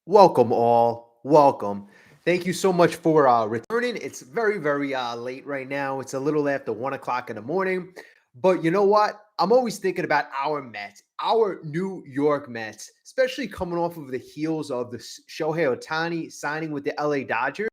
Welcome all. Welcome. Thank you so much for returning. It's very late right now. It's a little after 1 o'clock in the morning. But you know what? I'm always thinking about our Mets, our New York Mets, especially coming off of the heels of the Shohei Ohtani signing with the LA Dodgers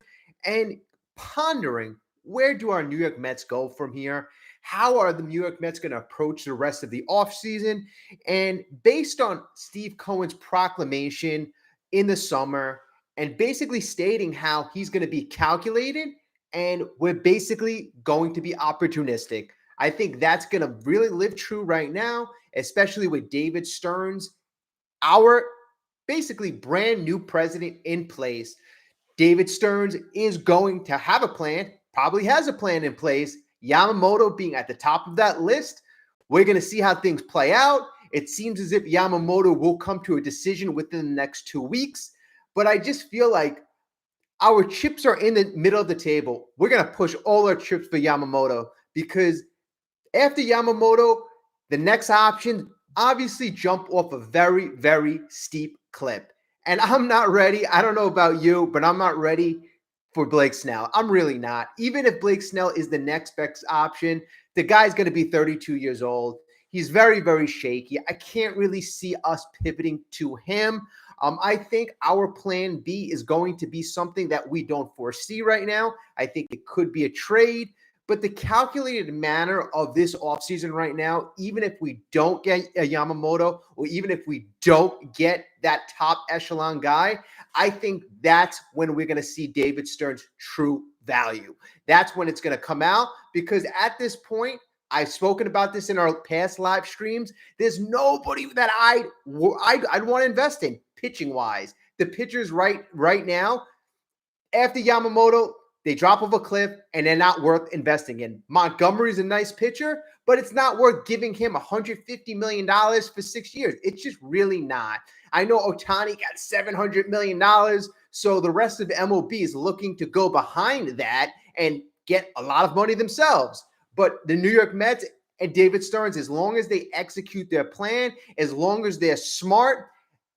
and pondering where do our New York Mets go from here? How are the New York Mets going to approach the rest of the offseason? And based on Steve Cohen's proclamation in the summer and basically stating how he's going to be calculated and we're basically going to be opportunistic. I think that's going to really live true right now, especially with David Stearns, our basically brand new president in place. David Stearns is going to have a plan, probably has a plan in place. Yamamoto being at the top of that list. We're going to see how things play out. It seems as if Yamamoto will come to a decision within the next 2 weeks. But I just feel like our chips are in the middle of the table. We're going to push all our chips for Yamamoto because after Yamamoto, the next option obviously jump off a very steep cliff. And I'm not ready. I don't know about you, but I'm not ready for Blake Snell. I'm really not. Even if Blake Snell is the next best option, the guy's going to be 32 years old. He's very shaky. I can't really see us pivoting to him. I think our plan B is going to be something that we don't foresee right now. I think it could be a trade. But the calculated manner of this offseason right now, even if we don't get a Yamamoto or even if we don't get that top echelon guy, I think that's when we're going to see David Stern's true value. That's when it's going to come out because at this point, I've spoken about this in our past live streams. There's nobody that I'd want to invest in pitching wise. The pitchers right now, after Yamamoto, they drop off a cliff and they're not worth investing in. Montgomery's a nice pitcher, but it's not worth giving him $150 million for 6 years. It's just really not. I know Ohtani got $700 million, so the rest of the MLB is looking to go behind that and get a lot of money themselves. But the New York Mets and David Stearns, as long as they execute their plan, as long as they're smart,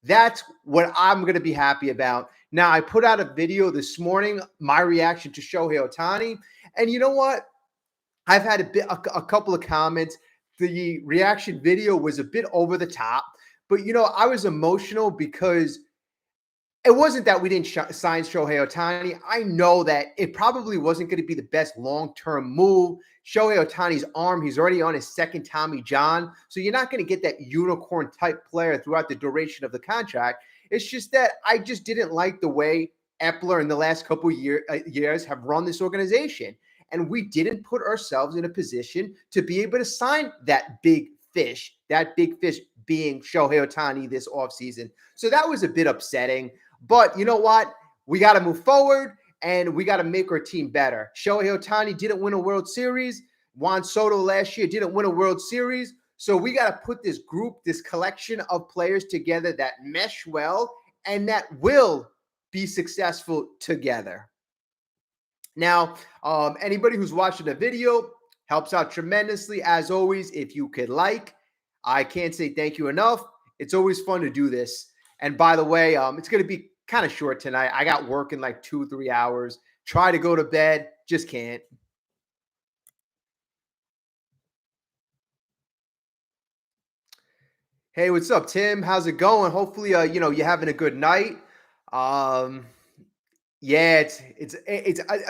that's what I'm going to be happy about. Now, I put out a video this morning, my reaction to Shohei Ohtani. And you know what? I've had a couple of comments. The reaction video was a bit over the top. But, I was emotional because it wasn't that we didn't sign Shohei Ohtani. I know that it probably wasn't going to be the best long-term move. Shohei Ohtani's arm, he's already on his second Tommy John. So you're not going to get that unicorn type player throughout the duration of the contract. It's just that I just didn't like the way Epler in the last couple of years have run this organization. And we didn't put ourselves in a position to be able to sign that big fish being Shohei Ohtani this offseason. So that was a bit upsetting. But you know what? We got to move forward and we got to make our team better. Shohei Ohtani didn't win a World Series. Juan Soto last year didn't win a World Series. So we got to put this group, this collection of players together that mesh well and that will be successful together. Now, anybody who's watching the video helps out tremendously. As always, if you could like, I can't say thank you enough. It's always fun to do this. And by the way, it's going to be kind of short tonight. I got work in like 2-3 hours. Try to go to bed, just can't. Hey, what's up, Tim? How's it going? Hopefully, you're having a good night. Um, yeah,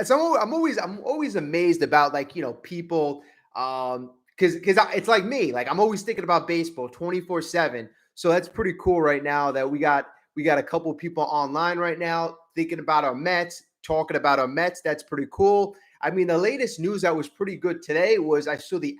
I'm always amazed about like people because it's like me, like I'm always thinking about baseball 24/7. So that's pretty cool right now that we got a couple of people online right now thinking about our Mets, talking about our Mets. That's pretty cool. I mean, the latest news that was pretty good today was I saw the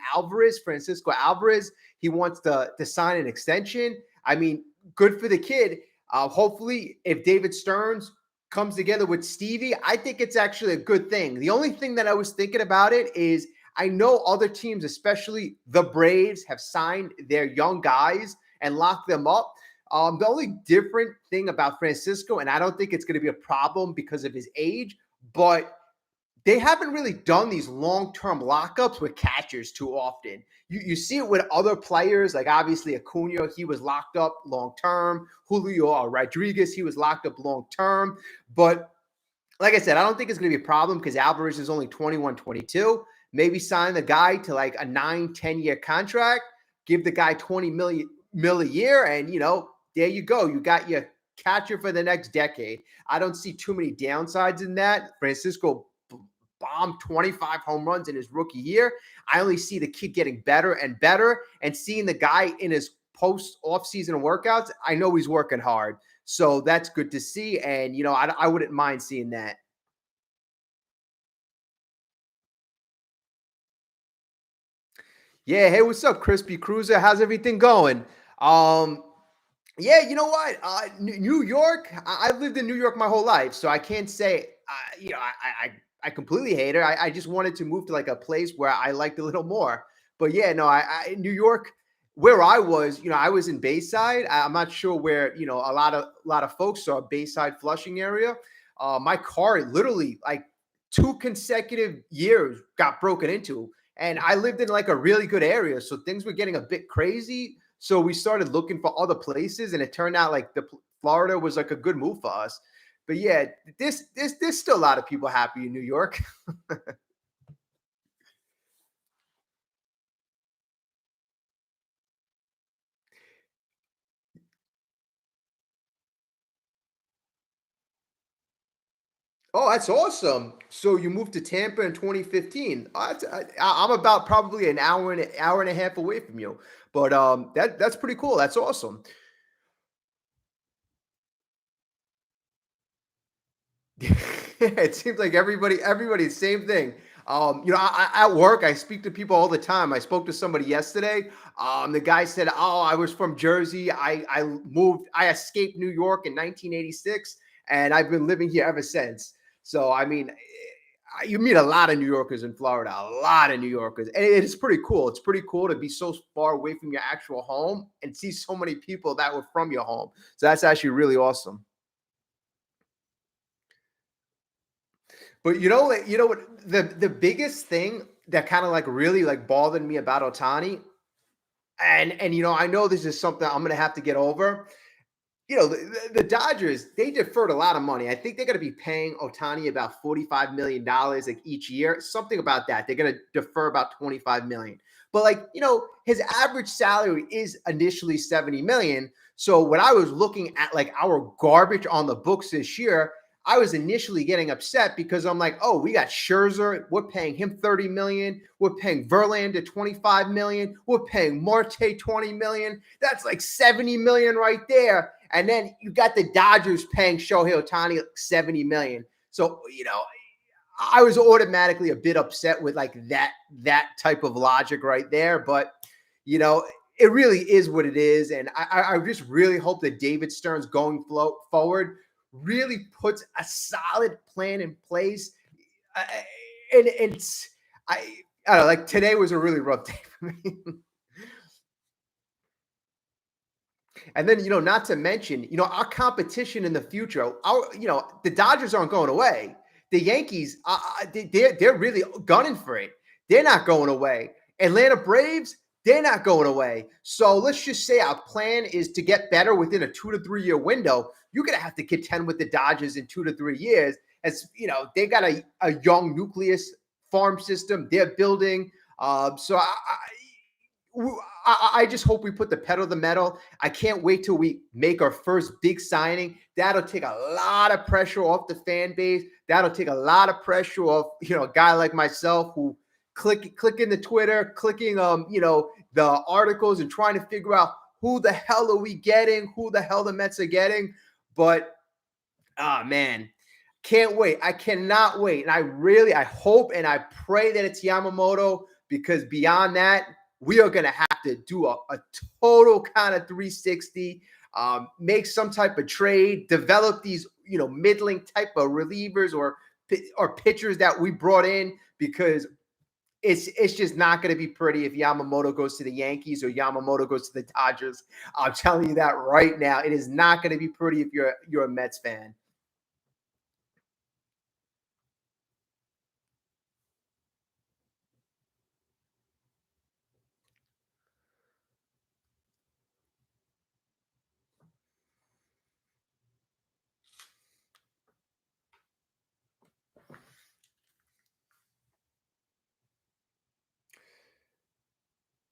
Francisco Alvarez. He wants to sign an extension. I mean, good for the kid. Hopefully, if David Stearns comes together with Stevie, I think it's actually a good thing. The only thing that I was thinking about it is I know other teams, especially the Braves, have signed their young guys and locked them up. The only different thing about Francisco, and I don't think it's going to be a problem because of his age, but they haven't really done these long-term lockups with catchers too often. You see it with other players, like obviously Acuna, he was locked up long term. Julio Rodriguez, he was locked up long term. But like I said, I don't think it's going to be a problem because Alvarez is only 21, 22. Maybe sign the guy to like a 9, 10 year contract, give the guy 20 mil a year, and there you go. You got your catcher for the next decade. I don't see too many downsides in that. Francisco bombed 25 home runs in his rookie year. I only see the kid getting better and better, and seeing the guy in his post offseason workouts, I know he's working hard. So that's good to see. And, I wouldn't mind seeing that. Yeah. Hey, what's up, Crispy Cruiser? How's everything going? Um, yeah, you know what? New York, I've lived in New York my whole life, so I can't say, I completely hate it. I just wanted to move to like a place where I liked a little more. But yeah, no, New York, where I was, I was in Bayside. I'm not sure where, a lot of folks are Bayside, Flushing area. My car literally like 2 consecutive years got broken into, and I lived in like a really good area, so things were getting a bit crazy. So we started looking for other places, and it turned out like the Florida was like a good move for us. But yeah, there's still a lot of people happy in New York. Oh, that's awesome. So you moved to Tampa in 2015. I'm about probably an hour and a half away from you. But that's pretty cool. That's awesome. It seems like everybody, same thing. At work, I speak to people all the time. I spoke to somebody yesterday. The guy said, "Oh, I was from Jersey. I escaped New York in 1986, and I've been living here ever since." So, I mean, you meet a lot of New Yorkers in Florida, a lot of New Yorkers, and it's pretty cool. It's pretty cool to be so far away from your actual home and see so many people that were from your home. So that's actually really awesome. But what the biggest thing that kind of like really like bothered me about Otani, and I know this is something I'm gonna have to get over. The Dodgers, they deferred a lot of money. I think they're going to be paying Otani about $45 million like each year, something about that. They're going to defer about 25 million. But like, his average salary is initially 70 million. So when I was looking at like our garbage on the books this year, I was initially getting upset because I'm like, oh, we got Scherzer, we're paying him 30 million, we're paying Verlander 25 million, we're paying Marte 20 million. That's like 70 million right there. And then you got the Dodgers paying Shohei Ohtani like 70 million. So, I was automatically a bit upset with like that type of logic right there. But, you know, it really is what it is. And I just really hope that David Stearns going forward really puts a solid plan in place. Uh, and it's, I don't know, like today was a really rough day for me. And then, not to mention, our competition in the future, the Dodgers aren't going away. The Yankees, they're really gunning for it. They're not going away. Atlanta Braves, they're not going away. So let's just say our plan is to get better within a 2 to 3 year window. You're going to have to contend with the Dodgers in 2 to 3 years. As they got a young nucleus farm system they're building. So I just hope we put the pedal to the metal. I can't wait till we make our first big signing. That'll take a lot of pressure off the fan base. That'll take a lot of pressure off, a guy like myself who clicking the Twitter, clicking the articles and trying to figure out who the hell are we getting, who the hell the Mets are getting. But man, can't wait. I cannot wait. And I hope and I pray that it's Yamamoto, because beyond that, we are going to have to do a total kind of 360, make some type of trade, develop these, middling type of relievers or pitchers that we brought in, because it's just not going to be pretty if Yamamoto goes to the Yankees or Yamamoto goes to the Dodgers. I'm telling you that right now. It is not going to be pretty if you're a Mets fan.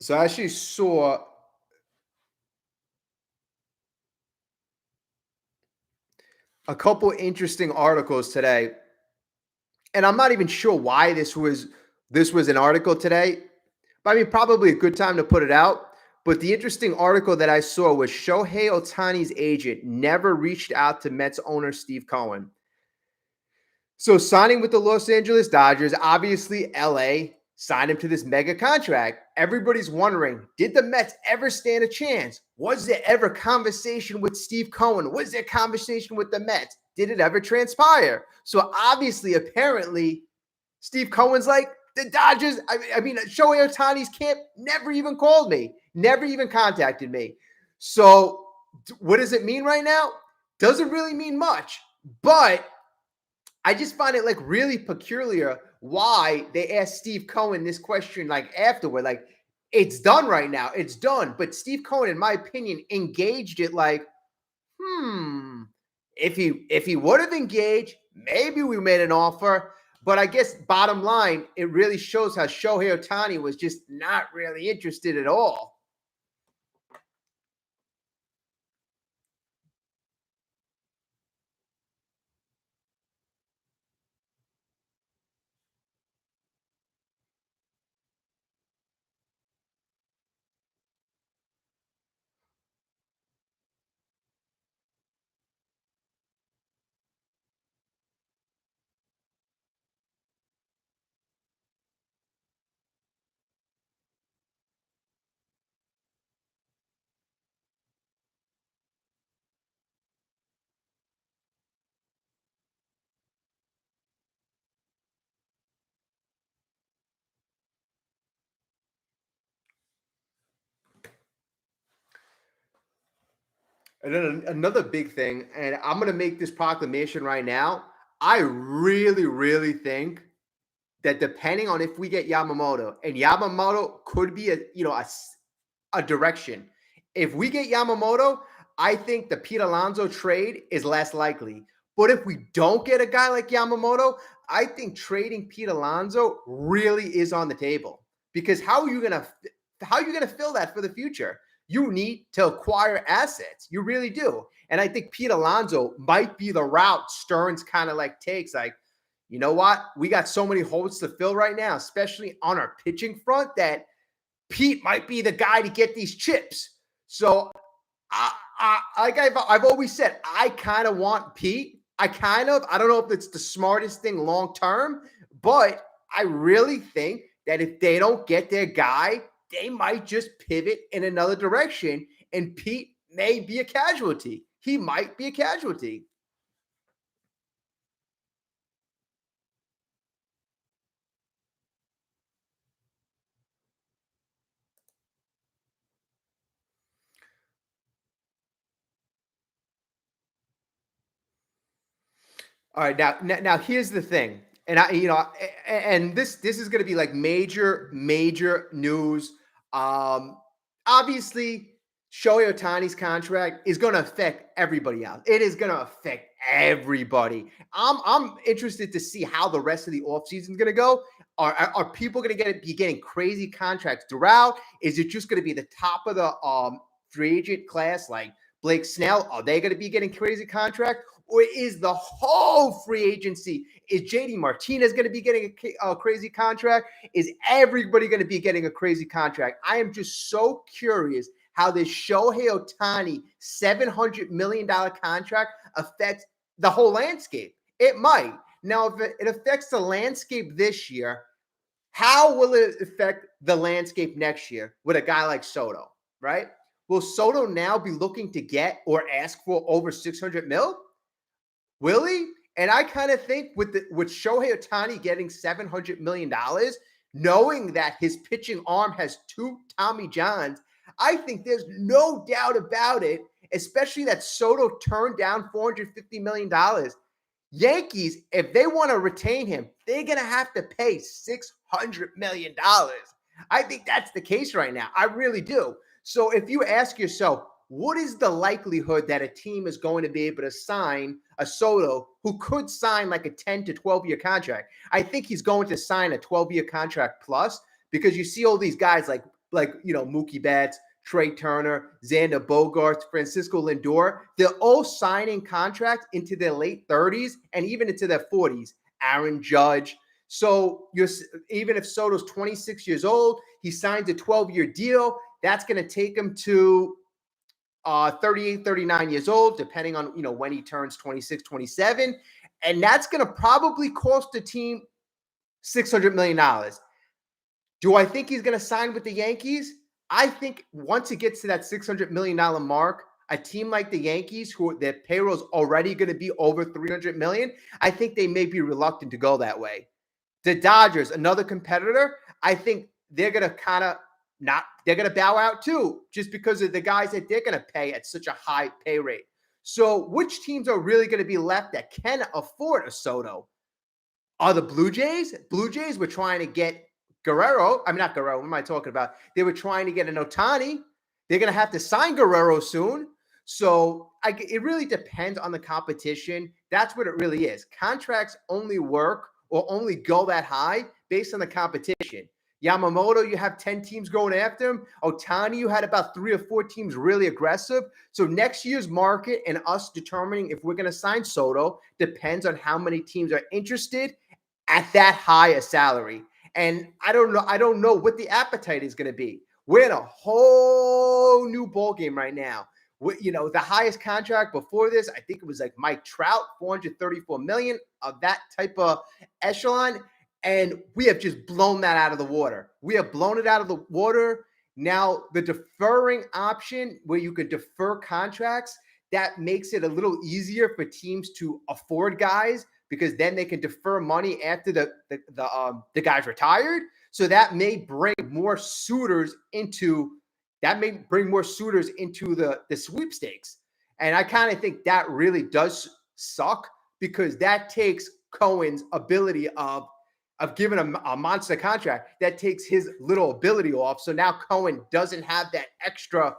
So I actually saw a couple interesting articles today, and I'm not even sure why this was an article today. But I mean, probably a good time to put it out. But the interesting article that I saw was Shohei Otani's agent never reached out to Mets owner Steve Cohen. So signing with the Los Angeles Dodgers, obviously LA signed him to this mega contract. Everybody's wondering, did the Mets ever stand a chance? Was there ever conversation with Steve Cohen? Was there conversation with the Mets? Did it ever transpire? So obviously, apparently, Steve Cohen's like, the Dodgers, I mean, Shohei Otani's camp never even called me, never even contacted me. So what does it mean right now? Doesn't really mean much. But I just find it like really peculiar why they asked Steve Cohen this question like afterward. Like, it's done right now. It's done. But Steve Cohen, in my opinion, engaged it like, hmm, if he would have engaged, maybe we made an offer. But I guess bottom line, it really shows how Shohei Otani was just not really interested at all. And then another big thing, and I'm going to make this proclamation right now. I really, really think that depending on if we get Yamamoto, and Yamamoto could be a direction. If we get Yamamoto, I think the Pete Alonso trade is less likely. But if we don't get a guy like Yamamoto, I think trading Pete Alonso really is on the table. Because how are you gonna fill that for the future? You need to acquire assets. You really do. And I think Pete Alonso might be the route Stearns kind of like takes. Like, you know what? We got so many holes to fill right now, especially on our pitching front, that Pete might be the guy to get these chips. So, like I've always said, I kind of want Pete. I don't know if it's the smartest thing long term, but I really think that if they don't get their guy, they might just pivot in another direction, and Pete may be a casualty. He might be a casualty. All right, now here's the thing, and and this is going to be like major news. Um, Obviously, Shohei Otani's contract is going to affect everybody else. It is going to affect everybody. I'm interested to see how the rest of the offseason is going to go. Are people going to be getting crazy contracts throughout? Is it just going to be the top of the free agent class like Blake Snell? Are they going to be getting crazy contract? Or is the whole free agency? Is JD Martinez going to be getting a crazy contract? Is everybody going to be getting a crazy contract? I am just so curious how this Shohei Otani $700 million contract affects the whole landscape. It might. Now, if it affects the landscape this year, how will it affect the landscape next year with a guy like Soto, right? Will Soto now be looking to get or ask for over 600 mil? Will he? And I kind of think with Shohei Otani getting $700 million, knowing that his pitching arm has two Tommy Johns, I think there's no doubt about it, especially that Soto turned down $450 million. Yankees, if they want to retain him, they're going to have to pay $600 million. I think that's the case right now. I really do. So if you ask yourself, what is the likelihood that a team is going to be able to sign a Soto who could sign like a 10 to 12-year contract? I think he's going to sign a 12-year contract plus, because you see all these guys like like, Mookie Betts, Trey Turner, Xander Bogaerts, Francisco Lindor. They're all signing contracts into their late 30s and even into their 40s. Aaron Judge. So even if Soto's 26 years old, he signs a 12-year deal. That's going to take him to 38, 39 years old, depending on, when he turns 26, 27. And that's going to probably cost the team $600 million. Do I think he's going to sign with the Yankees? I think once it gets to that $600 million mark, a team like the Yankees, who their payroll is already going to be over $300 million, I think they may be reluctant to go that way. The Dodgers, another competitor, I think they're going to they're going to bow out too, just because of the guys that they're going to pay at such a high pay rate. So which teams are really going to be left that can afford a Soto? Are the Blue Jays? Blue Jays were trying to get Guerrero. I'm not Guerrero. What am I talking about? They were trying to get an OHTANI. They're going to have to sign Guerrero soon. So it really depends on the competition. That's what it really is. Contracts only work or only go that high based on the competition. Yamamoto, you have 10 teams going after him. OHTANI, you had about 3 or 4 teams really aggressive. So next year's market and us determining if we're going to sign Soto depends on how many teams are interested at that high a salary. And I don't know what the appetite is going to be. We're in a whole new ballgame right now. The highest contract before this, I think it was like Mike Trout, $434 million of that type of echelon. And we have just blown that out of the water. We have blown it out of the water. Now, the deferring option where you could defer contracts, that makes it a little easier for teams to afford guys because then they can defer money after the guy's retired. So that may bring more suitors into the sweepstakes. And I kind of think that really does suck because that takes Cohen's ability of giving him a monster contract. That takes his little ability off. So now Cohen doesn't have that extra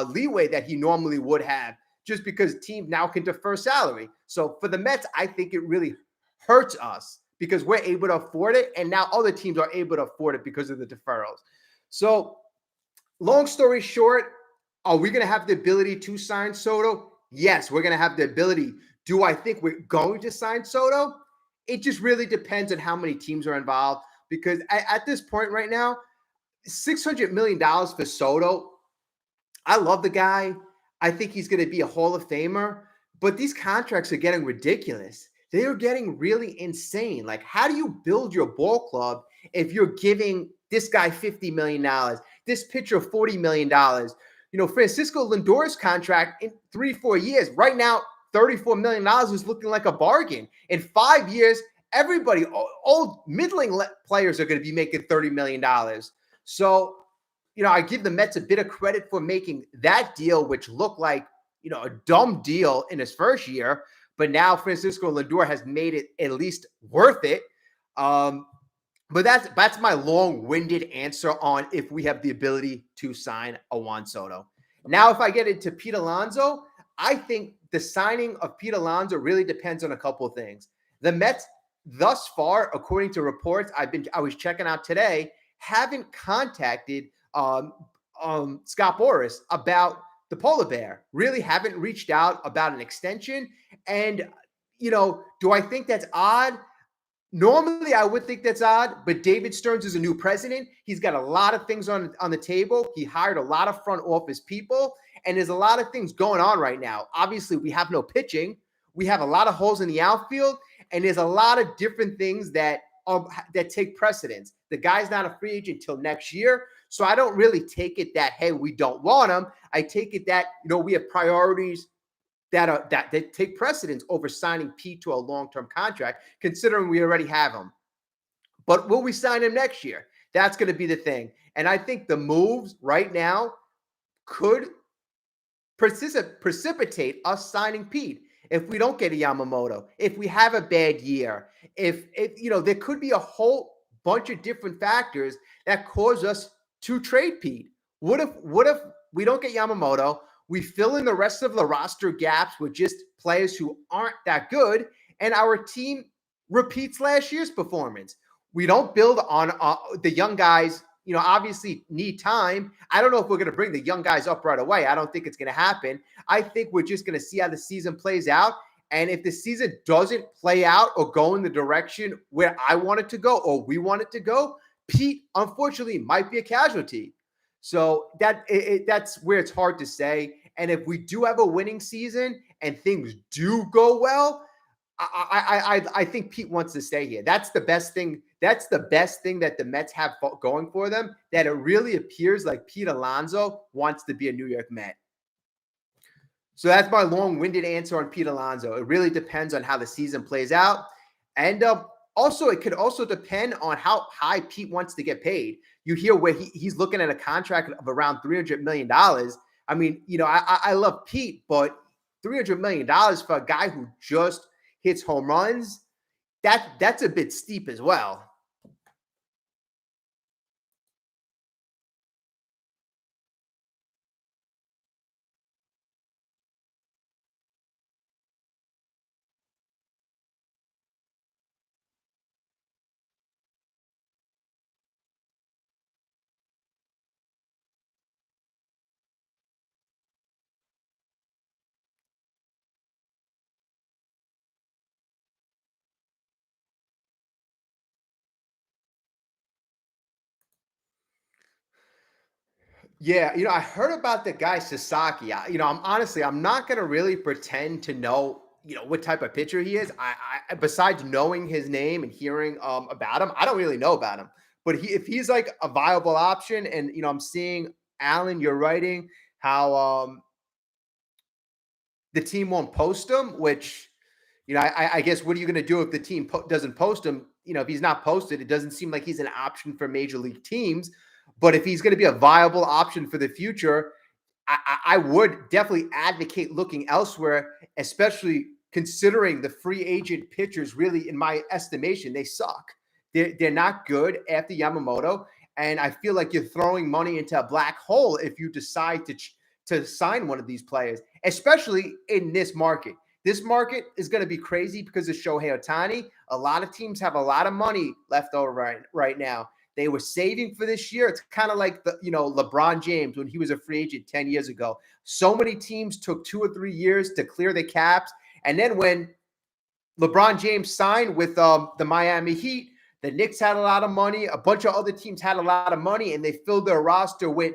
leeway that he normally would have just because teams now can defer salary. So for the Mets, I think it really hurts us because we're able to afford it. And now other teams are able to afford it because of the deferrals. So long story short, are we going to have the ability to sign Soto? Yes, we're going to have the ability. Do I think we're going to sign Soto? It just really depends on how many teams are involved because at this point right now, $600 million for Soto, I love the guy. I think he's going to be a Hall of Famer, but these contracts are getting ridiculous. They are getting really insane. Like, how do you build your ball club if you're giving this guy $50 million, this pitcher $40 million? Francisco Lindor's contract in 3-4 years, right now, $34 million is looking like a bargain. In 5 years, everybody, all middling players are going to be making $30 million. So, I give the Mets a bit of credit for making that deal, which looked like, a dumb deal in his first year. But now Francisco Lindor has made it at least worth it. But that's my long-winded answer on if we have the ability to sign a Juan Soto. Now, if I get into Pete Alonso, I think the signing of Pete Alonso really depends on a couple of things. The Mets, thus far, according to reports I was checking out today, haven't contacted Scott Boras about the polar bear. Really haven't reached out about an extension. And, do I think that's odd? Normally, I would think that's odd, but David Stearns is a new president. He's got a lot of things on the table. He hired a lot of front office people, and there's a lot of things going on right now. Obviously, we have no pitching. We have a lot of holes in the outfield, and there's a lot of different things that take precedence. The guy's not a free agent until next year, so I don't really take it that, hey, we don't want him. I take it that, we have priorities that take precedence over signing Pete to a long-term contract, considering we already have him. But will we sign him next year? That's going to be the thing. And I think the moves right now could precipitate us signing Pete. If we don't get a Yamamoto, if we have a bad year, if there could be a whole bunch of different factors that cause us to trade Pete. What if we don't get Yamamoto? We fill in the rest of the roster gaps with just players who aren't that good, and our team repeats last year's performance. We don't build on the young guys obviously need time. I don't know if we're going to bring the young guys up right away. I don't think it's going to happen. I think we're just going to see how the season plays out. And if the season doesn't play out or go in the direction where I want it to go or we want it to go, Pete, unfortunately, might be a casualty. So that's where it's hard to say. And if we do have a winning season and things do go well, I think Pete wants to stay here. That's the best thing. That's the best thing that the Mets have going for them, that it really appears like Pete Alonso wants to be a New York Met. So that's my long-winded answer on Pete Alonso. It really depends on how the season plays out. And also, it could also depend on how high Pete wants to get paid. You hear where he's looking at a contract of around $300 million. I mean, I love Pete, but $300 million for a guy who just hits home runs, that's a bit steep as well. Yeah, I heard about the guy Sasaki. I'm not gonna really pretend to know, what type of pitcher he is. I besides knowing his name and hearing about him, I don't really know about him. But if he's like a viable option, and I'm seeing Alan, you're writing how the team won't post him, which I guess what are you going to do if the team doesn't post him? If he's not posted, it doesn't seem like he's an option for major league teams. But if he's going to be a viable option for the future, I would definitely advocate looking elsewhere, especially considering the free agent pitchers. Really, in my estimation, they suck. They're not good after Yamamoto, and I feel like you're throwing money into a black hole if you decide to sign one of these players, especially in this market. This market is going to be crazy because of Shohei Ohtani. A lot of teams have a lot of money left over right now. They were saving for this year. It's kind of like LeBron James when he was a free agent 10 years ago. So many teams took 2 or 3 years to clear the caps. And then when LeBron James signed with the Miami Heat, the Knicks had a lot of money. A bunch of other teams had a lot of money, and they filled their roster with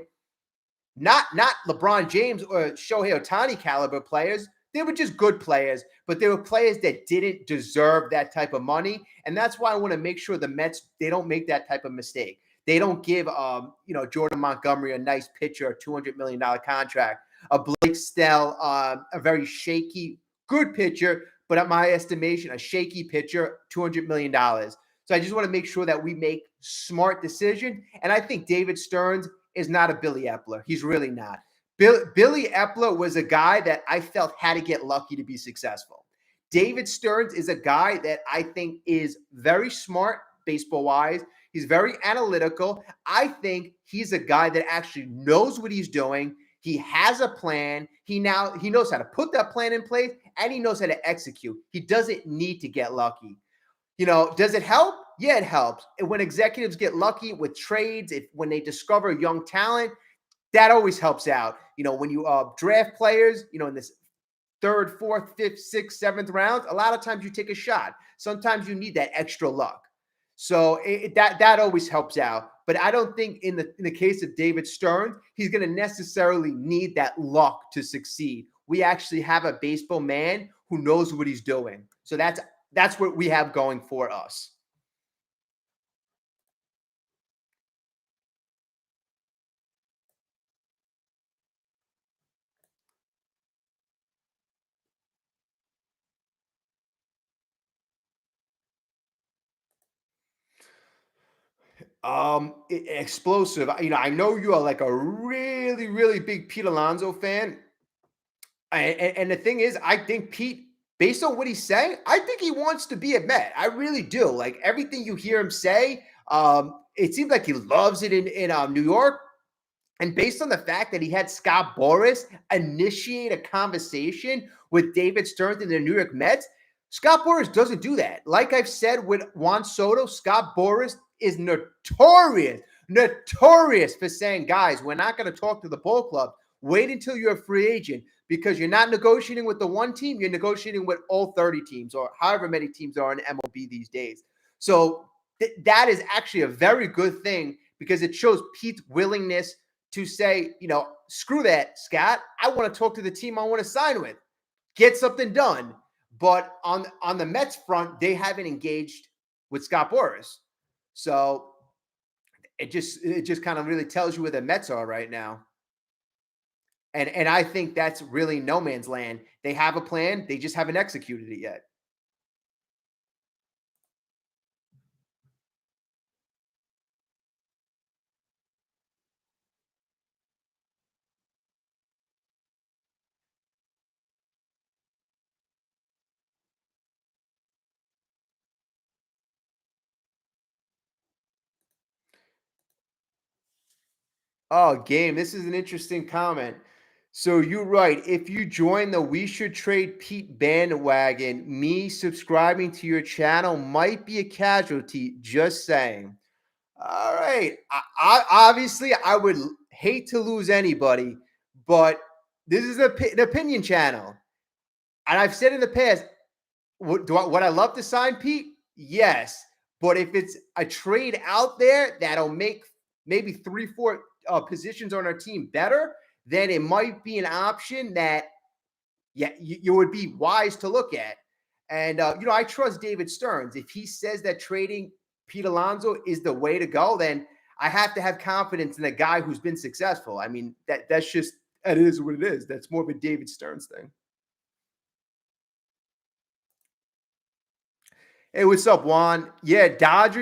not LeBron James or Shohei Ohtani caliber players. They were just good players, but they were players that didn't deserve that type of money. And that's why I want to make sure the Mets, they don't make that type of mistake. They don't give, Jordan Montgomery a nice pitcher, a $200 million contract, a Blake Snell, a very shaky, good pitcher, but at my estimation, a shaky pitcher, $200 million. So I just want to make sure that we make smart decisions. And I think David Stearns is not a Billy Epler. He's really not. Billy Epler was a guy that I felt had to get lucky to be successful. David Stearns is a guy that I think is very smart baseball-wise. He's very analytical. I think he's a guy that actually knows what he's doing. He has a plan. He knows how to put that plan in place, and he knows how to execute. He doesn't need to get lucky. Does it help? Yeah, it helps. And when executives get lucky with trades, when they discover young talent, that always helps out. When you draft players, in this 3rd, 4th, 5th, 6th, 7th rounds, a lot of times you take a shot. Sometimes you need that extra luck. So that always helps out. But I don't think in the case of David Stearns, he's going to necessarily need that luck to succeed. We actually have a baseball man who knows what he's doing. So that's what we have going for us. Explosive. I know you are like a really, really big Pete Alonso fan. And the thing is, I think Pete, based on what he's saying, I think he wants to be a Met. I really do. Like everything you hear him say, it seems like he loves it in New York. And based on the fact that he had Scott Boras initiate a conversation with David Stearns in the New York Mets, Scott Boras doesn't do that. Like I've said with Juan Soto, Scott Boras is notorious notorious for saying, guys, we're not going to talk to the ball club. Wait until you're a free agent because you're not negotiating with the one team. You're negotiating with all 30 teams or however many teams are in MLB these days. So that is actually a very good thing because it shows Pete's willingness to say, screw that, Scott. I want to talk to the team I want to sign with. Get something done. But on the Mets front, they haven't engaged with Scott Boras. So it just kind of really tells you where the Mets are right now. And I think that's really no man's land. They have a plan. They just haven't executed it yet. Oh, game. This is an interesting comment. So you're right. If you join the We Should Trade Pete bandwagon, me subscribing to your channel might be a casualty. Just saying. All right. Obviously, I would hate to lose anybody, but this is an opinion channel. And I've said in the past, would I love to sign Pete? Yes. But if it's a trade out there that'll make maybe 3-4 positions on our team better, then it might be an option that you would be wise to look at. And I trust David Stearns. If he says that trading Pete Alonso is the way to go, then I have to have confidence in a guy who's been successful. I mean, that's just, it is what it is. That's more of a David Stearns thing. Hey, what's up, Juan? Yeah,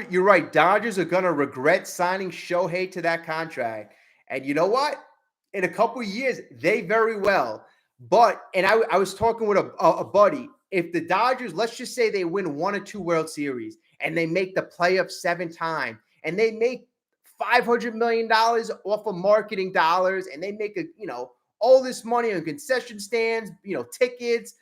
you're right. Dodgers are going to regret signing Shohei to that contract. And you know what? In a couple of years, they very well. But, and I was talking with a buddy. If the Dodgers, let's just say they win 1 or 2 World Series and they make the playoffs 7 times and they make $500 million off of marketing dollars and they make all this money on concession stands, tickets,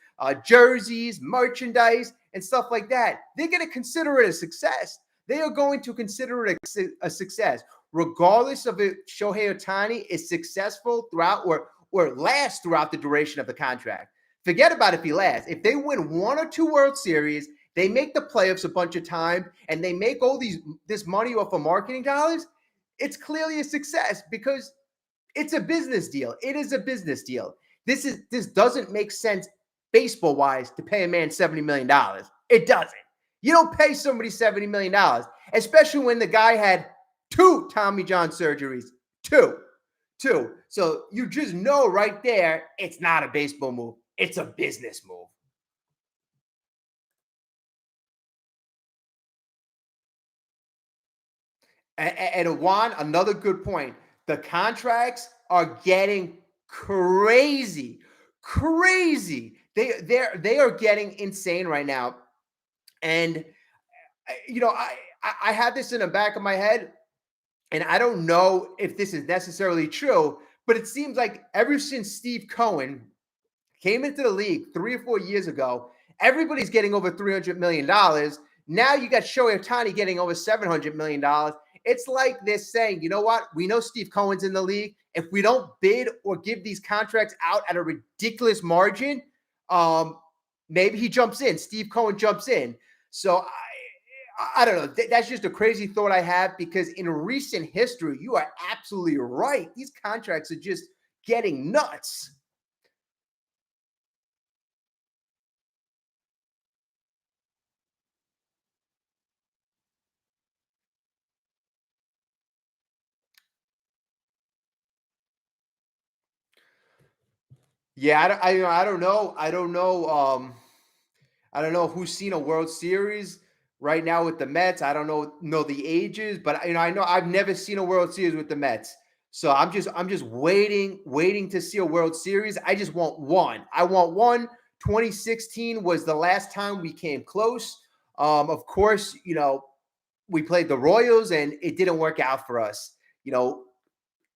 jerseys, merchandise, and stuff like that, they're going to consider it a success. They are going to consider it a success, regardless of if Shohei Ohtani is successful throughout or lasts throughout the duration of the contract. Forget about if he lasts. If they win 1 or 2 World Series, they make the playoffs a bunch of times, and they make this money off of marketing dollars, it's clearly a success because it's a business deal. It is a business deal. This doesn't make sense baseball-wise to pay a man $70 million. It doesn't. You don't pay somebody $70 million, especially when the guy had 2 Tommy John surgeries. 2. So you just know right there, it's not a baseball move. It's a business move. And Juan, another good point. The contracts are getting crazy. They are getting insane right now. And I have this in the back of my head, and I don't know if this is necessarily true, but it seems like ever since Steve Cohen came into the league 3 or 4 years ago, everybody's getting over $300 million. Now you got Shohei Ohtani getting over $700 million. It's like they're saying, you know what? We know Steve Cohen's in the league. If we don't bid or give these contracts out at a ridiculous margin, maybe he jumps in. Steve Cohen jumps in. So I don't know. That's just a crazy thought I have because in recent history, you are absolutely right. These contracts are just getting nuts. Yeah, I don't know. I don't know. I don't know who's seen a World Series right now with the Mets. I don't know the ages, but I know I've never seen a World Series with the Mets. So I'm just waiting to see a World Series. I just want one. I want one. 2016 was the last time we came close. Of course, we played the Royals and it didn't work out for us.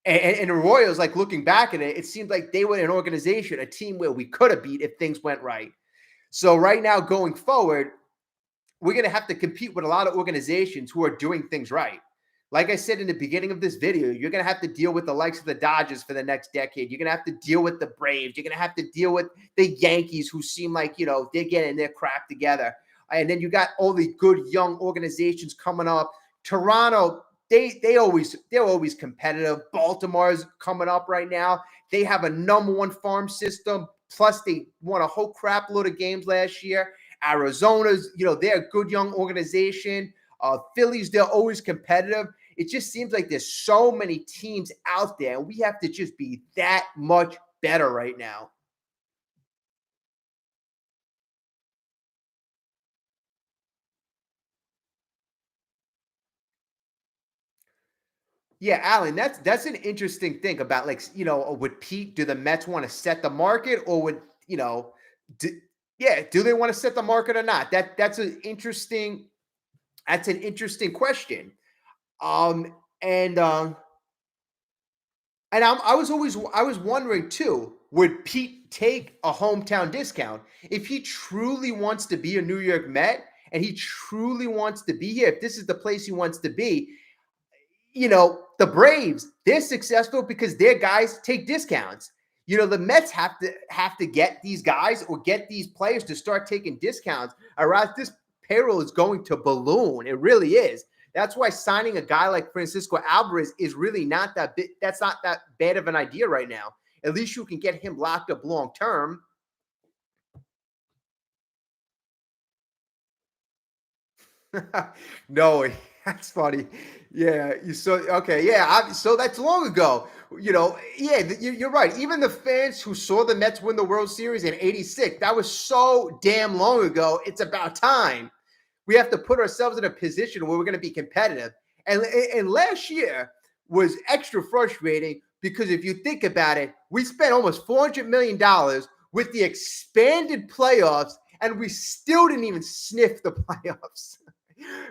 And the Royals, like looking back at it, it seemed like they were an organization, a team where we could have beat if things went right. So right now, going forward, we're going to have to compete with a lot of organizations who are doing things right. Like I said in the beginning of this video, you're going to have to deal with the likes of the Dodgers for the next decade. You're going to have to deal with the Braves. You're going to have to deal with the Yankees, who seem like, they're getting their crap together. And then you got all the good young organizations coming up. Toronto, they're always competitive. Baltimore's coming up right now. They have a number one farm system. Plus, they won a whole crap load of games last year. Arizona's, they're a good young organization. Phillies, they're always competitive. It just seems like there's so many teams out there, and we have to just be that much better right now. Yeah, Alan, that's an interesting thing about, like, would Pete, do the Mets want to set the market, or would, do, yeah, do they want to set the market or not? That's an interesting question. Um and And I was wondering too, would Pete take a hometown discount if he truly wants to be a New York Met and he truly wants to be here? If this is the place he wants to be, the Braves, they're successful because their guys take discounts. The Mets have to get these guys or get these players to start taking discounts, or else this payroll is going to balloon. It really is. That's why signing a guy like Francisco Alvarez is really not that big. That's not that bad of an idea right now. At least you can get him locked up long term. No, that's funny. Yeah, you so okay. Yeah, so that's long ago. Yeah, you're right. Even the fans who saw the Mets win the World Series in '86, that was so damn long ago. It's about time. We have to put ourselves in a position where we're going to be competitive. And last year was extra frustrating because if you think about it, we spent almost $400 million with the expanded playoffs, and we still didn't even sniff the playoffs.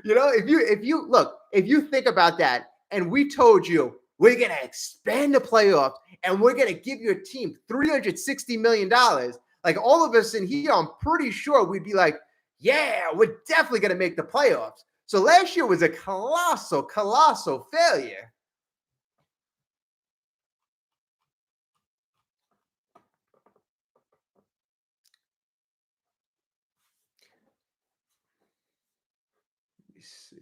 If you think about that, and we told you we're going to expand the playoffs and we're going to give your team $360 million, like, all of us in here, I'm pretty sure we'd be like, yeah, we're definitely going to make the playoffs. So last year was a colossal, colossal failure. Let me see.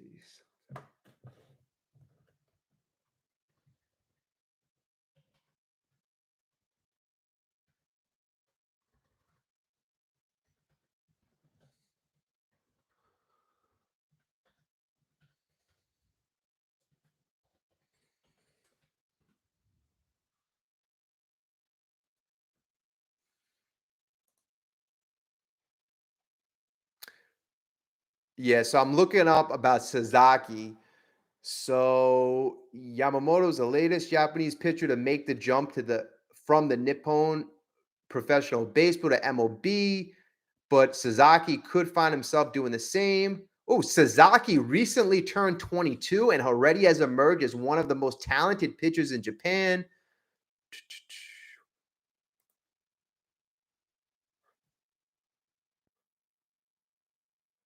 Yeah, so I'm looking up about Sasaki. So Yamamoto is the latest Japanese pitcher to make the jump from the Nippon professional baseball to MLB, but Sasaki could find himself doing the same. Oh, Sasaki recently turned 22 and already has emerged as one of the most talented pitchers in Japan.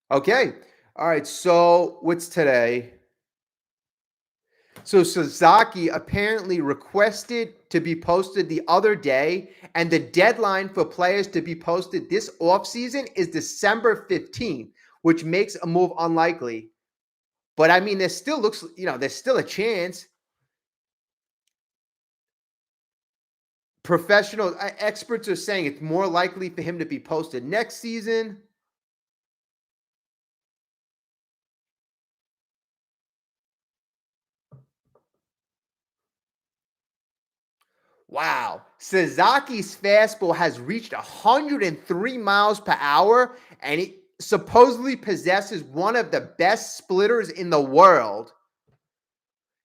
Okay. All right. So what's today? So Sasaki apparently requested to be posted the other day, and the deadline for players to be posted this offseason is December 15th, which makes a move unlikely. But I mean, there's still a chance. Professional experts are saying it's more likely for him to be posted next season. Wow. Sasaki's fastball has reached 103 miles per hour, and he supposedly possesses one of the best splitters in the world.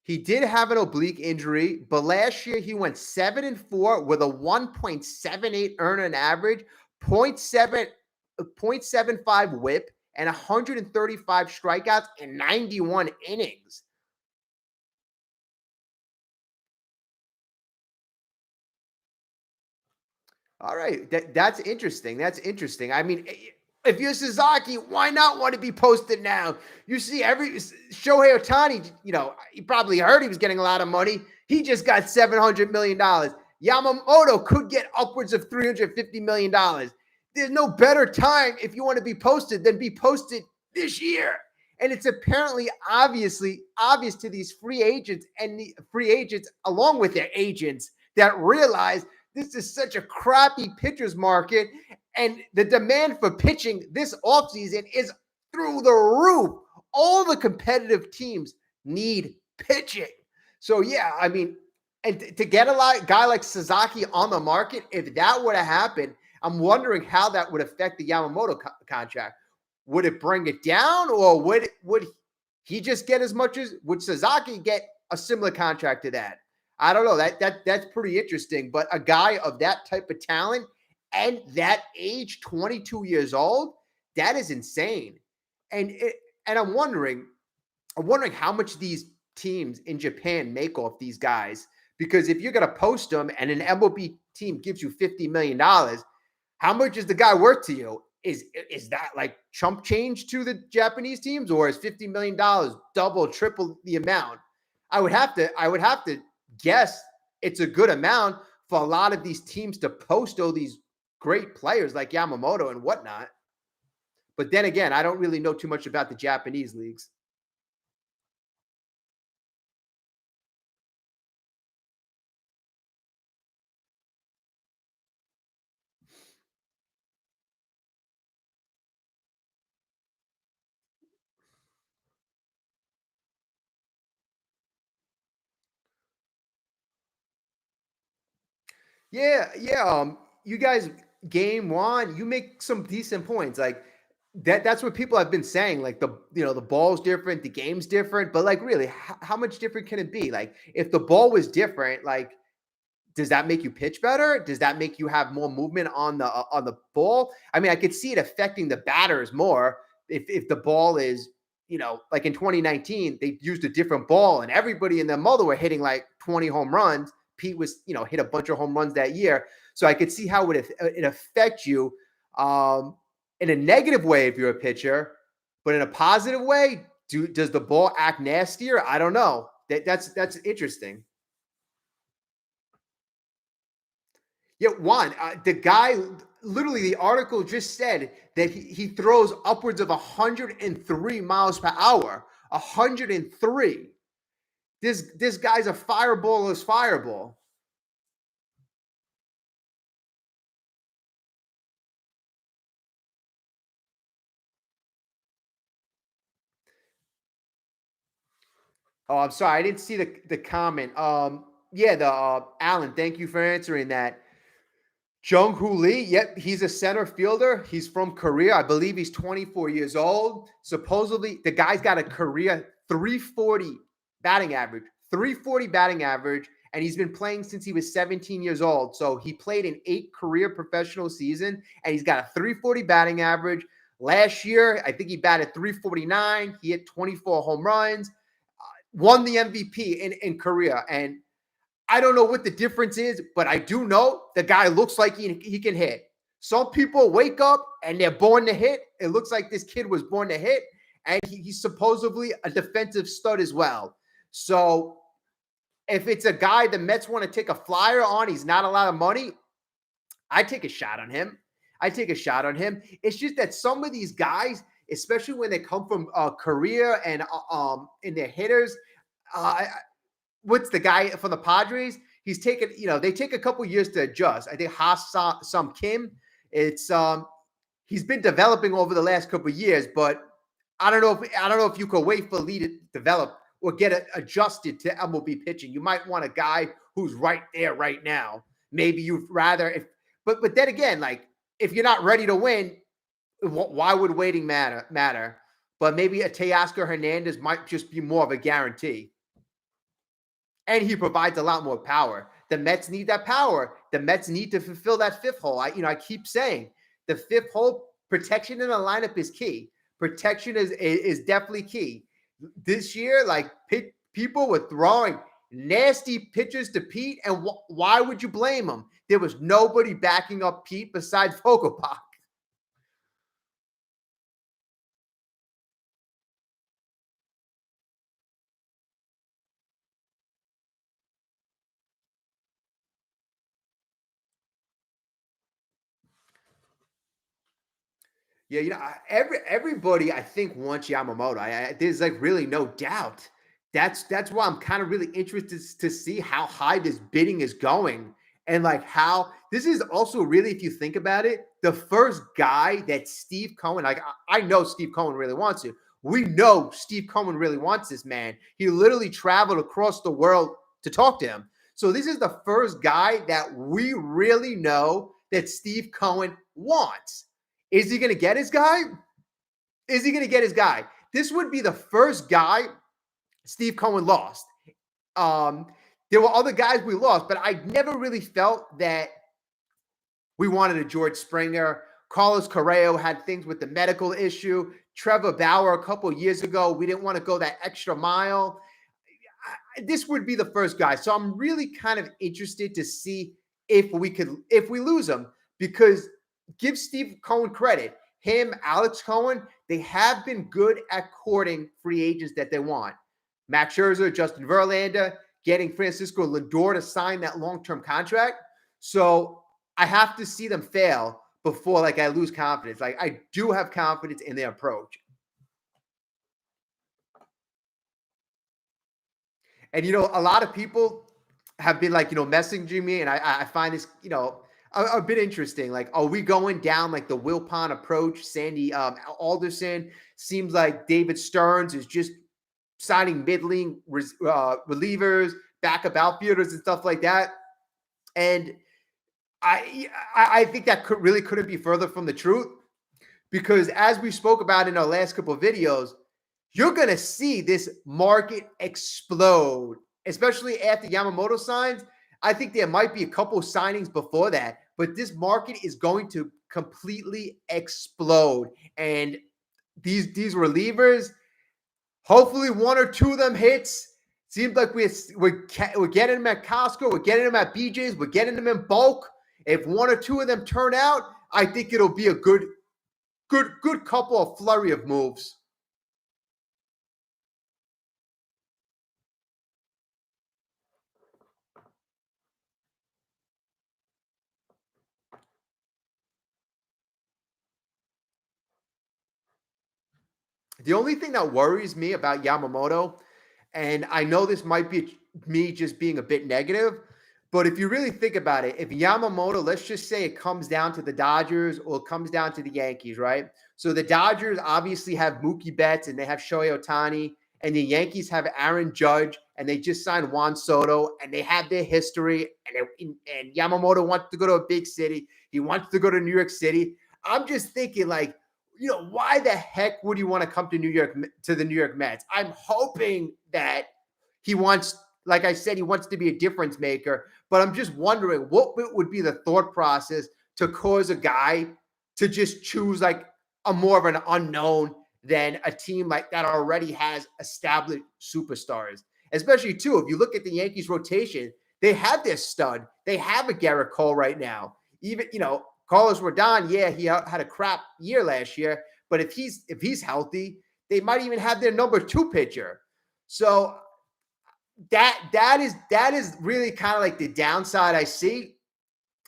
He did have an oblique injury, but last year he went 7-4 with a 1.78 earned average, point 0.75 whip, and 135 strikeouts in 91 innings. All right, that's interesting. That's interesting. I mean, If you're Sasaki, why not want to be posted now? You see every Shohei Ohtani, you probably heard he was getting a lot of money. He just got $700 million. Yamamoto could get upwards of $350 million. There's no better time if you want to be posted than be posted this year. And it's apparently obvious to these free agents and the free agents along with their agents that realize this is such a crappy pitchers market, and the demand for pitching this offseason is through the roof. All the competitive teams need pitching. So, yeah, I mean, and to get a guy like Sasaki on the market, if that were to happen, I'm wondering how that would affect the Yamamoto contract. Would it bring it down, or would he just get as much as, would Sasaki get a similar contract to that? I don't know. That's pretty interesting. But a guy of that type of talent and that age, 22 years old, that is insane. And I'm wondering how much these teams in Japan make off these guys, because if you're going to post them and an MLB team gives you $50 million, how much is the guy worth to you? Is that like chump change to the Japanese teams, or is $50 million double, triple the amount? I would have to guess it's a good amount for a lot of these teams to post all these great players like Yamamoto and whatnot. But then again, I don't really know too much about the Japanese leagues. Yeah, yeah. You guys, game one, you make some decent points. Like that's what people have been saying. Like the ball's different, the game's different, but like really, how much different can it be? Like if the ball was different, like does that make you pitch better? Does that make you have more movement on the ball? I mean, I could see it affecting the batters more if the ball is, like in 2019, they used a different ball and everybody in the mother were hitting like 20 home runs. Pete was, hit a bunch of home runs that year. So I could see how it affect you in a negative way if you're a pitcher, but in a positive way, does the ball act nastier? I don't know. That's interesting. Yeah, Juan, the guy, literally, the article just said that he throws upwards of 103 miles per hour. 103. This guy's a fireball fireball. Oh, I'm sorry, I didn't see the comment. Yeah, the Alan, thank you for answering that. Jung-Hoo Lee, yep, he's a center fielder. He's from Korea. I believe he's 24 years old. Supposedly, the guy's got a career 340 batting average, 340 batting average, and he's been playing since he was 17 years old. So he played in 8 career professional seasons, and he's got a 340 batting average. Last year, I think he batted 349. He hit 24 home runs, won the MVP in Korea. And I don't know what the difference is, but I do know the guy looks like he can hit. Some people wake up and they're born to hit. It looks like this kid was born to hit, and he's supposedly a defensive stud as well. So if it's a guy the Mets want to take a flyer on, he's not a lot of money, I take a shot on him. It's just that some of these guys, especially when they come from Korea and in their hitters, what's the guy from the Padres? He's taken, they take a couple years to adjust. I think Sam Kim, it's he's been developing over the last couple years, but I don't know if you could wait for Lee to develop or get it adjusted to MLB pitching. You might want a guy who's right there right now. Maybe you'd rather but then again, like if you're not ready to win, why would waiting matter? But maybe a Teoscar Hernandez might just be more of a guarantee. And he provides a lot more power. The Mets need that power. The Mets need to fulfill that fifth hole. I keep saying the fifth hole, protection in the lineup is key. Protection is definitely key. This year, like people were throwing nasty pitches to Pete, and why would you blame him? There was nobody backing up Pete besides Vogelbach. Yeah, everybody I think wants Yamamoto. There's like really no doubt. That's why I'm kind of really interested to see how high this bidding is going, and like how this is also really, if you think about it, the first guy that Steve Cohen. Like I know Steve Cohen really wants it. We know Steve Cohen really wants this man. He literally traveled across the world to talk to him. So this is the first guy that we really know that Steve Cohen wants. Is he going to get his guy? Is he going to get his guy? This would be the first guy Steve Cohen lost. Um, there were other guys we lost, but I never really felt that we wanted a George Springer. Carlos Correa had things with the medical issue. Trevor Bauer a couple of years ago, we didn't want to go that extra mile. This would be the first guy. So I'm really kind of interested to see if we lose him, because give Steve Cohen credit. Him, Alex Cohen, they have been good at courting free agents that they want. Max Scherzer, Justin Verlander, getting Francisco Lindor to sign that long-term contract. So I have to see them fail before like I lose confidence. Like I do have confidence in their approach. And a lot of people have been like, messaging me, and I find this, a bit interesting. Like, are we going down like the Wilpon approach? Sandy Alderson seems like David Stearns is just signing middling relievers, backup outfielders, and stuff like that. And I think that couldn't be further from the truth, because as we spoke about in our last couple of videos, you're going to see this market explode, especially after Yamamoto signs. I think there might be a couple signings before that, but this market is going to completely explode. And these relievers, hopefully one or two of them hits. Seems like we're getting them at Costco, we're getting them at BJ's, we're getting them in bulk. If one or two of them turn out, I think it'll be a good couple of flurry of moves. The only thing that worries me about Yamamoto, and I know this might be me just being a bit negative, but if you really think about it, if Yamamoto, let's just say it comes down to the Dodgers or it comes down to the Yankees, right? So the Dodgers obviously have Mookie Betts and they have Shohei Ohtani, and the Yankees have Aaron Judge, and they just signed Juan Soto, and they have their history, and Yamamoto wants to go to a big city. He wants to go to New York City. I'm just thinking, like, why the heck would he want to come to the New York Mets? I'm hoping that he wants, like I said, he wants to be a difference maker. But I'm just wondering what would be the thought process to cause a guy to just choose like a more of an unknown than a team like that already has established superstars. Especially too, if you look at the Yankees rotation, they have their stud. They have a Garrett Cole right now. Even, Carlos Rodon, yeah, he had a crap year last year, but if he's healthy, they might even have their number 2 pitcher. So that is really kind of like the downside I see.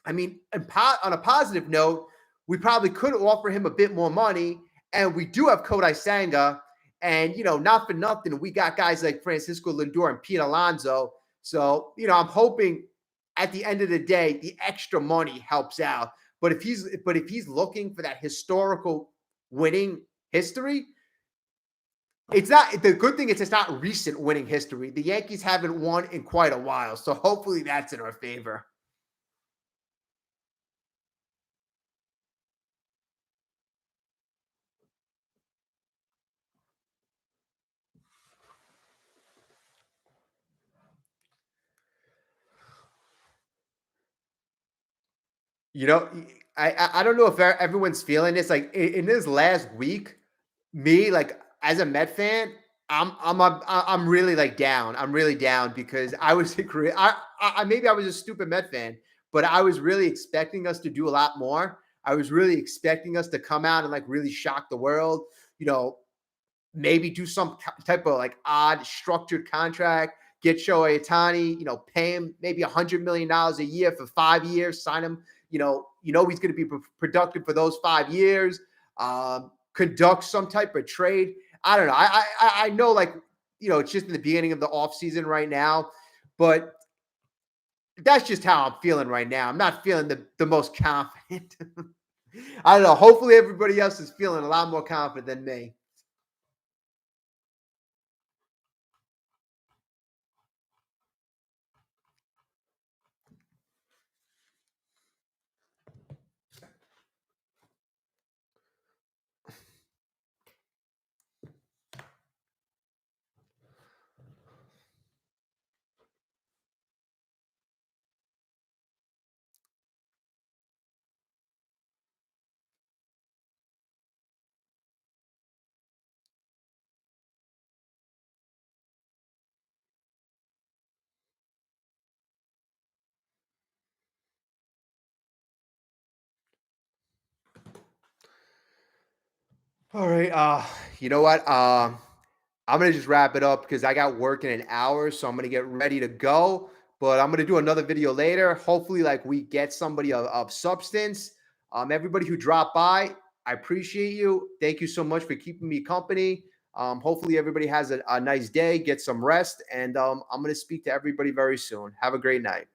I mean, on a positive note, we probably could offer him a bit more money, and we do have Kodai Senga, and not for nothing, we got guys like Francisco Lindor and Pete Alonso. So I'm hoping at the end of the day, the extra money helps out. But if he's looking for that historical winning history, it's not. The good thing is it's not recent winning history. The Yankees haven't won in quite a while, so hopefully that's in our favor. You know, I don't know if everyone's feeling this. Like in this last week, me, like as a Met fan, I'm really like down. I'm really down because I was maybe I was a stupid Met fan, but I was really expecting us to do a lot more. I was really expecting us to come out and like really shock the world. You know, maybe do some type of like odd structured contract, get Shohei Ohtani, pay him maybe $100 million a year for 5 years, sign him. He's going to be productive for those 5 years. conduct some type of trade. I don't know. I know, like, it's just in the beginning of the offseason right now, but that's just how I'm feeling right now. I'm not feeling the most confident. I don't know. Hopefully everybody else is feeling a lot more confident than me. All right. You know what? I'm gonna just wrap it up because I got work in an hour, so I'm gonna get ready to go. But I'm gonna do another video later. Hopefully, like, we get somebody of substance. Everybody who dropped by, I appreciate you. Thank you so much for keeping me company. Hopefully, everybody has a nice day. Get some rest, and I'm gonna speak to everybody very soon. Have a great night.